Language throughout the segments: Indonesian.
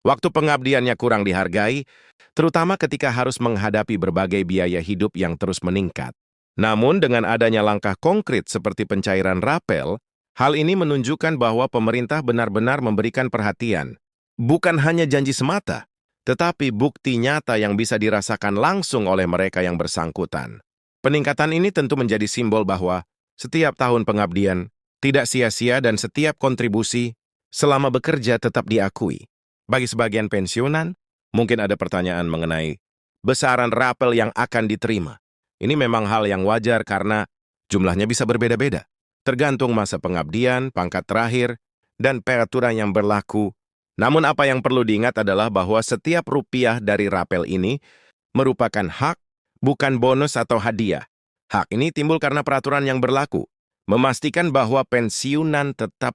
Waktu pengabdiannya kurang dihargai, terutama ketika harus menghadapi berbagai biaya hidup yang terus meningkat. Namun dengan adanya langkah konkret seperti pencairan rapel, hal ini menunjukkan bahwa pemerintah benar-benar memberikan perhatian. Bukan hanya janji semata, tetapi bukti nyata yang bisa dirasakan langsung oleh mereka yang bersangkutan. Peningkatan ini tentu menjadi simbol bahwa setiap tahun pengabdian tidak sia-sia dan setiap kontribusi selama bekerja tetap diakui. Bagi sebagian pensiunan, mungkin ada pertanyaan mengenai besaran rapel yang akan diterima. Ini memang hal yang wajar karena jumlahnya bisa berbeda-beda, tergantung masa pengabdian, pangkat terakhir, dan peraturan yang berlaku. Namun apa yang perlu diingat adalah bahwa setiap rupiah dari rapel ini merupakan hak, bukan bonus atau hadiah. Hak ini timbul karena peraturan yang berlaku, memastikan bahwa pensiunan tetap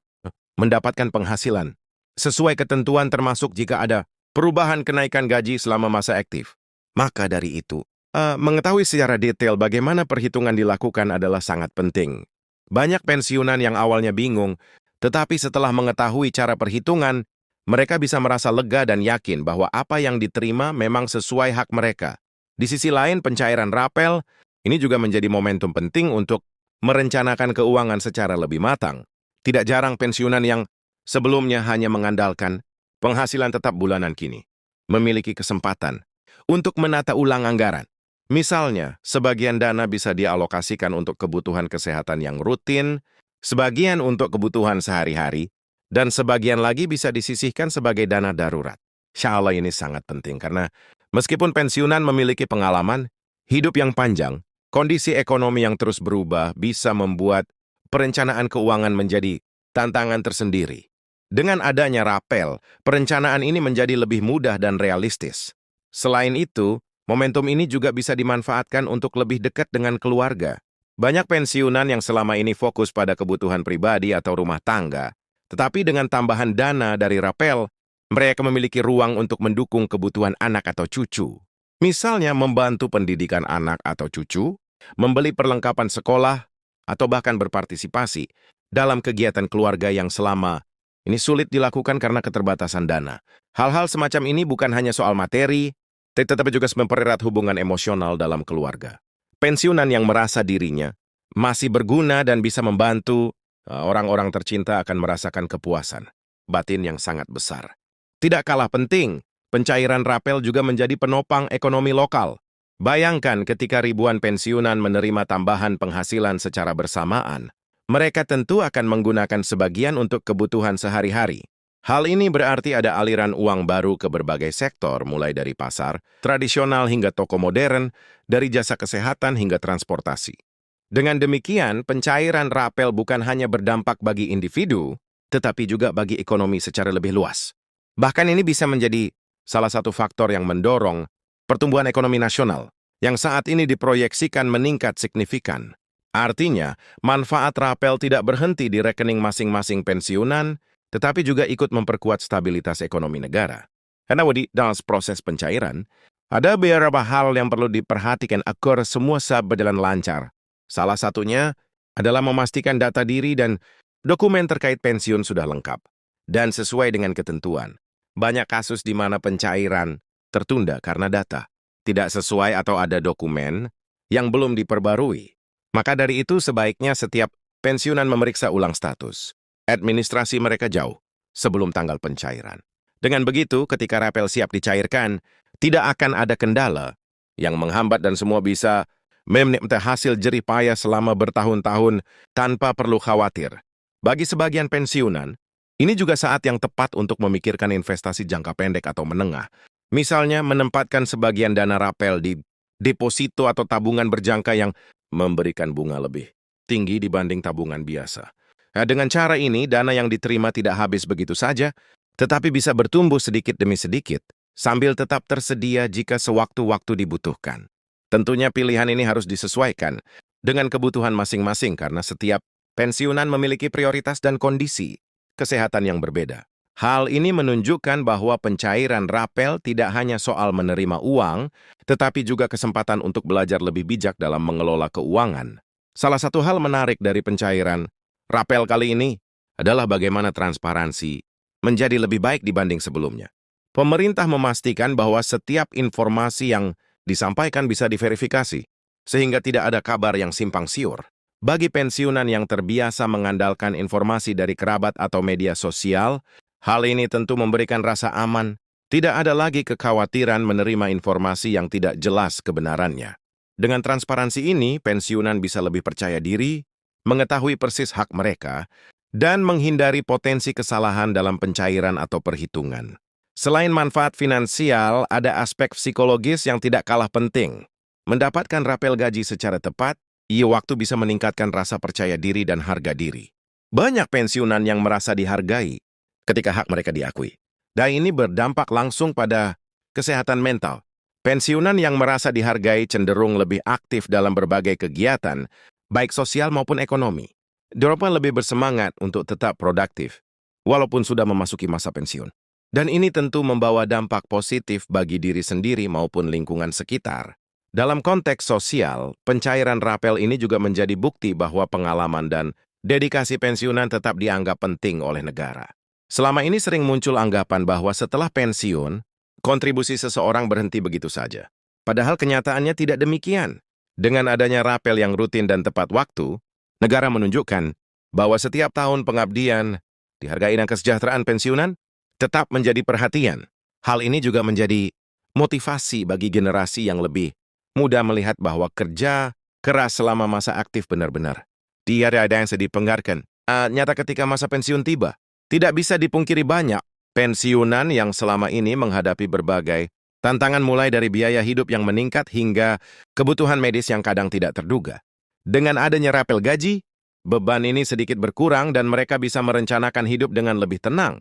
mendapatkan penghasilan sesuai ketentuan termasuk jika ada perubahan kenaikan gaji selama masa aktif. Maka dari itu, mengetahui secara detail bagaimana perhitungan dilakukan adalah sangat penting. Banyak pensiunan yang awalnya bingung, tetapi setelah mengetahui cara perhitungan, mereka bisa merasa lega dan yakin bahwa apa yang diterima memang sesuai hak mereka. Di sisi lain, pencairan rapel ini juga menjadi momentum penting untuk merencanakan keuangan secara lebih matang. Tidak jarang pensiunan yang sebelumnya hanya mengandalkan penghasilan tetap bulanan kini memiliki kesempatan untuk menata ulang anggaran. Misalnya, sebagian dana bisa dialokasikan untuk kebutuhan kesehatan yang rutin, sebagian untuk kebutuhan sehari-hari, dan sebagian lagi bisa disisihkan sebagai dana darurat. Insya Allah ini sangat penting karena meskipun pensiunan memiliki pengalaman hidup yang panjang, kondisi ekonomi yang terus berubah bisa membuat perencanaan keuangan menjadi tantangan tersendiri. Dengan adanya rapel, perencanaan ini menjadi lebih mudah dan realistis. Selain itu, momentum ini juga bisa dimanfaatkan untuk lebih dekat dengan keluarga. Banyak pensiunan yang selama ini fokus pada kebutuhan pribadi atau rumah tangga, tetapi dengan tambahan dana dari rapel, mereka memiliki ruang untuk mendukung kebutuhan anak atau cucu. Misalnya membantu pendidikan anak atau cucu, membeli perlengkapan sekolah, atau bahkan berpartisipasi dalam kegiatan keluarga yang selama ini sulit dilakukan karena keterbatasan dana. Hal-hal semacam ini bukan hanya soal materi, tetapi juga mempererat hubungan emosional dalam keluarga. Pensiunan yang merasa dirinya masih berguna dan bisa membantu orang-orang tercinta akan merasakan kepuasan batin yang sangat besar. Tidak kalah penting, pencairan rapel juga menjadi penopang ekonomi lokal. Bayangkan ketika ribuan pensiunan menerima tambahan penghasilan secara bersamaan, mereka tentu akan menggunakan sebagian untuk kebutuhan sehari-hari. Hal ini berarti ada aliran uang baru ke berbagai sektor, mulai dari pasar, tradisional hingga toko modern, dari jasa kesehatan hingga transportasi. Dengan demikian, pencairan rapel bukan hanya berdampak bagi individu, tetapi juga bagi ekonomi secara lebih luas. Bahkan ini bisa menjadi salah satu faktor yang mendorong pertumbuhan ekonomi nasional, yang saat ini diproyeksikan meningkat signifikan. Artinya, manfaat rapel tidak berhenti di rekening masing-masing pensiunan, tetapi juga ikut memperkuat stabilitas ekonomi negara. Karena dalam proses pencairan, ada beberapa hal yang perlu diperhatikan agar semua berjalan lancar. Salah satunya adalah memastikan data diri dan dokumen terkait pensiun sudah lengkap dan sesuai dengan ketentuan. Banyak kasus di mana pencairan tertunda karena data tidak sesuai atau ada dokumen yang belum diperbarui. Maka dari itu sebaiknya setiap pensiunan memeriksa ulang status administrasi mereka jauh sebelum tanggal pencairan. Dengan begitu, ketika rapel siap dicairkan, tidak akan ada kendala yang menghambat dan semua bisa menikmati hasil jerih payah selama bertahun-tahun tanpa perlu khawatir. Bagi sebagian pensiunan, ini juga saat yang tepat untuk memikirkan investasi jangka pendek atau menengah. Misalnya menempatkan sebagian dana rapel di deposito atau tabungan berjangka yang memberikan bunga lebih tinggi dibanding tabungan biasa. Nah, dengan cara ini, dana yang diterima tidak habis begitu saja, tetapi bisa bertumbuh sedikit demi sedikit, sambil tetap tersedia jika sewaktu-waktu dibutuhkan. Tentunya pilihan ini harus disesuaikan dengan kebutuhan masing-masing karena setiap pensiunan memiliki prioritas dan kondisi kesehatan yang berbeda. Hal ini menunjukkan bahwa pencairan rapel tidak hanya soal menerima uang, tetapi juga kesempatan untuk belajar lebih bijak dalam mengelola keuangan. Salah satu hal menarik dari pencairan rapel kali ini adalah bagaimana transparansi menjadi lebih baik dibanding sebelumnya. Pemerintah memastikan bahwa setiap informasi yang disampaikan bisa diverifikasi, sehingga tidak ada kabar yang simpang siur. Bagi pensiunan yang terbiasa mengandalkan informasi dari kerabat atau media sosial, hal ini tentu memberikan rasa aman. Tidak ada lagi kekhawatiran menerima informasi yang tidak jelas kebenarannya. Dengan transparansi ini, pensiunan bisa lebih percaya diri, mengetahui persis hak mereka, dan menghindari potensi kesalahan dalam pencairan atau perhitungan. Selain manfaat finansial, ada aspek psikologis yang tidak kalah penting. Mendapatkan rapel gaji secara tepat, waktu bisa meningkatkan rasa percaya diri dan harga diri. Banyak pensiunan yang merasa dihargai ketika hak mereka diakui. Dan ini berdampak langsung pada kesehatan mental. Pensiunan yang merasa dihargai cenderung lebih aktif dalam berbagai kegiatan, baik sosial maupun ekonomi. Mereka lebih bersemangat untuk tetap produktif, walaupun sudah memasuki masa pensiun. Dan ini tentu membawa dampak positif bagi diri sendiri maupun lingkungan sekitar. Dalam konteks sosial, pencairan rapel ini juga menjadi bukti bahwa pengalaman dan dedikasi pensiunan tetap dianggap penting oleh negara. Selama ini sering muncul anggapan bahwa setelah pensiun, kontribusi seseorang berhenti begitu saja. Padahal kenyataannya tidak demikian. Dengan adanya rapel yang rutin dan tepat waktu, negara menunjukkan bahwa setiap tahun pengabdian, dihargai dan kesejahteraan pensiunan tetap menjadi perhatian. Hal ini juga menjadi motivasi bagi generasi yang lebih mudah melihat bahwa kerja keras selama masa aktif benar-benar tidak ada yang sedih penggarkan. Nyata ketika masa pensiun tiba, tidak bisa dipungkiri banyak pensiunan yang selama ini menghadapi berbagai tantangan mulai dari biaya hidup yang meningkat hingga kebutuhan medis yang kadang tidak terduga. Dengan adanya rapel gaji, beban ini sedikit berkurang dan mereka bisa merencanakan hidup dengan lebih tenang.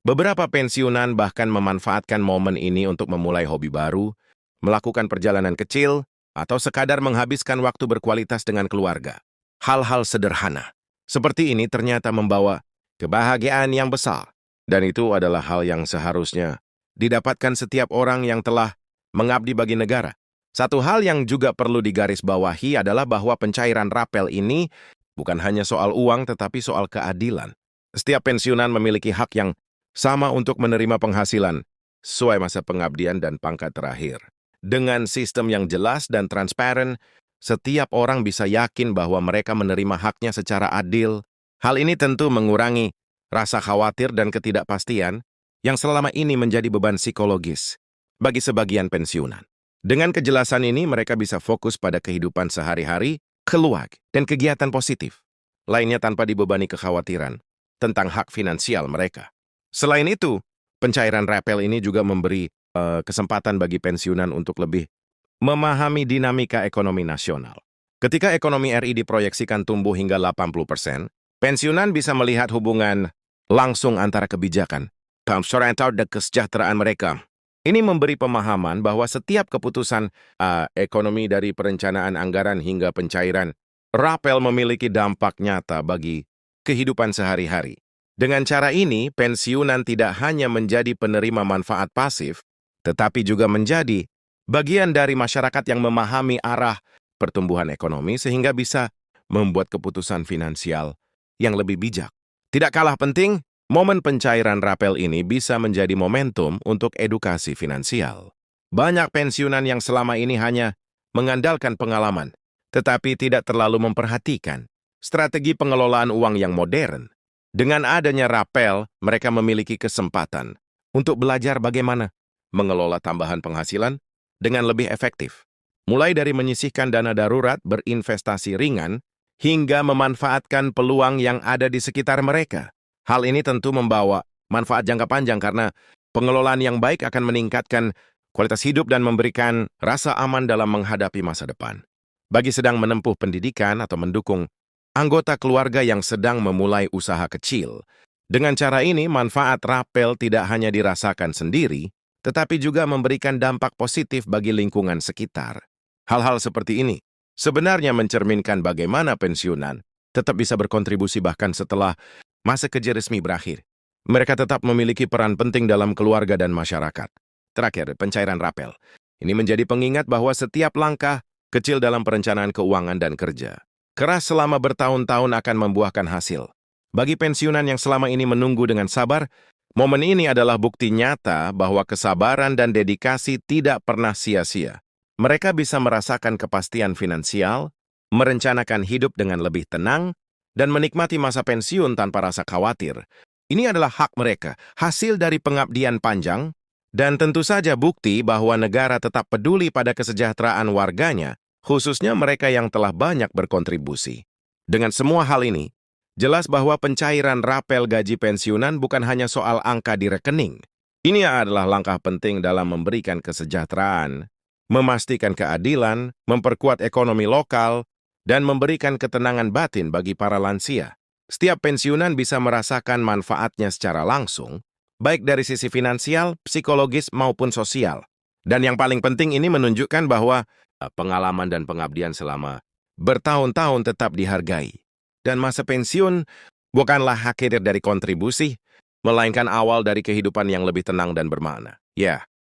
Beberapa pensiunan bahkan memanfaatkan momen ini untuk memulai hobi baru, melakukan perjalanan kecil, atau sekadar menghabiskan waktu berkualitas dengan keluarga. Hal-hal sederhana seperti ini ternyata membawa kebahagiaan yang besar, dan itu adalah hal yang seharusnya didapatkan setiap orang yang telah mengabdi bagi negara. Satu hal yang juga perlu digarisbawahi adalah bahwa pencairan rapel ini bukan hanya soal uang tetapi soal keadilan. Setiap pensiunan memiliki hak yang sama untuk menerima penghasilan sesuai masa pengabdian dan pangkat terakhir. Dengan sistem yang jelas dan transparan, setiap orang bisa yakin bahwa mereka menerima haknya secara adil. Hal ini tentu mengurangi rasa khawatir dan ketidakpastian yang selama ini menjadi beban psikologis bagi sebagian pensiunan. Dengan kejelasan ini, mereka bisa fokus pada kehidupan sehari-hari, keluarga, dan kegiatan positif lainnya tanpa dibebani kekhawatiran tentang hak finansial mereka. Selain itu, pencairan rapel ini juga memberi kesempatan bagi pensiunan untuk lebih memahami dinamika ekonomi nasional. Ketika ekonomi RI diproyeksikan tumbuh hingga 80%, pensiunan bisa melihat hubungan langsung antara kebijakan, dan kesejahteraan mereka. Ini memberi pemahaman bahwa setiap keputusan ekonomi dari perencanaan anggaran hingga pencairan rapel memiliki dampak nyata bagi kehidupan sehari-hari. Dengan cara ini, pensiunan tidak hanya menjadi penerima manfaat pasif, tetapi juga menjadi bagian dari masyarakat yang memahami arah pertumbuhan ekonomi sehingga bisa membuat keputusan finansial yang lebih bijak. Tidak kalah penting, momen pencairan rapel ini bisa menjadi momentum untuk edukasi finansial. Banyak pensiunan yang selama ini hanya mengandalkan pengalaman, tetapi tidak terlalu memperhatikan strategi pengelolaan uang yang modern. Dengan adanya rapel, mereka memiliki kesempatan untuk belajar bagaimana mengelola tambahan penghasilan dengan lebih efektif. Mulai dari menyisihkan dana darurat, berinvestasi ringan, hingga memanfaatkan peluang yang ada di sekitar mereka. Hal ini tentu membawa manfaat jangka panjang karena pengelolaan yang baik akan meningkatkan kualitas hidup dan memberikan rasa aman dalam menghadapi masa depan. Bagi sedang menempuh pendidikan atau mendukung anggota keluarga yang sedang memulai usaha kecil, dengan cara ini manfaat rapel tidak hanya dirasakan sendiri, tetapi juga memberikan dampak positif bagi lingkungan sekitar. Hal-hal seperti ini sebenarnya mencerminkan bagaimana pensiunan tetap bisa berkontribusi bahkan setelah masa kerja resmi berakhir. Mereka tetap memiliki peran penting dalam keluarga dan masyarakat. Terakhir, pencairan rapel. Ini menjadi pengingat bahwa setiap langkah kecil dalam perencanaan keuangan dan kerja keras selama bertahun-tahun akan membuahkan hasil. Bagi pensiunan yang selama ini menunggu dengan sabar, Momen ini adalah bukti nyata bahwa kesabaran dan dedikasi tidak pernah sia-sia. Mereka bisa merasakan kepastian finansial, merencanakan hidup dengan lebih tenang, dan menikmati masa pensiun tanpa rasa khawatir. Ini adalah hak mereka, hasil dari pengabdian panjang, dan tentu saja bukti bahwa negara tetap peduli pada kesejahteraan warganya, khususnya mereka yang telah banyak berkontribusi. Dengan semua hal ini, jelas bahwa pencairan rapel gaji pensiunan bukan hanya soal angka di rekening. Ini adalah langkah penting dalam memberikan kesejahteraan, memastikan keadilan, memperkuat ekonomi lokal, dan memberikan ketenangan batin bagi para lansia. Setiap pensiunan bisa merasakan manfaatnya secara langsung, baik dari sisi finansial, psikologis, maupun sosial. Dan yang paling penting ini menunjukkan bahwa pengalaman dan pengabdian selama bertahun-tahun tetap dihargai. Dan masa pensiun bukanlah akhir dari kontribusi, melainkan awal dari kehidupan yang lebih tenang dan bermakna. Ya,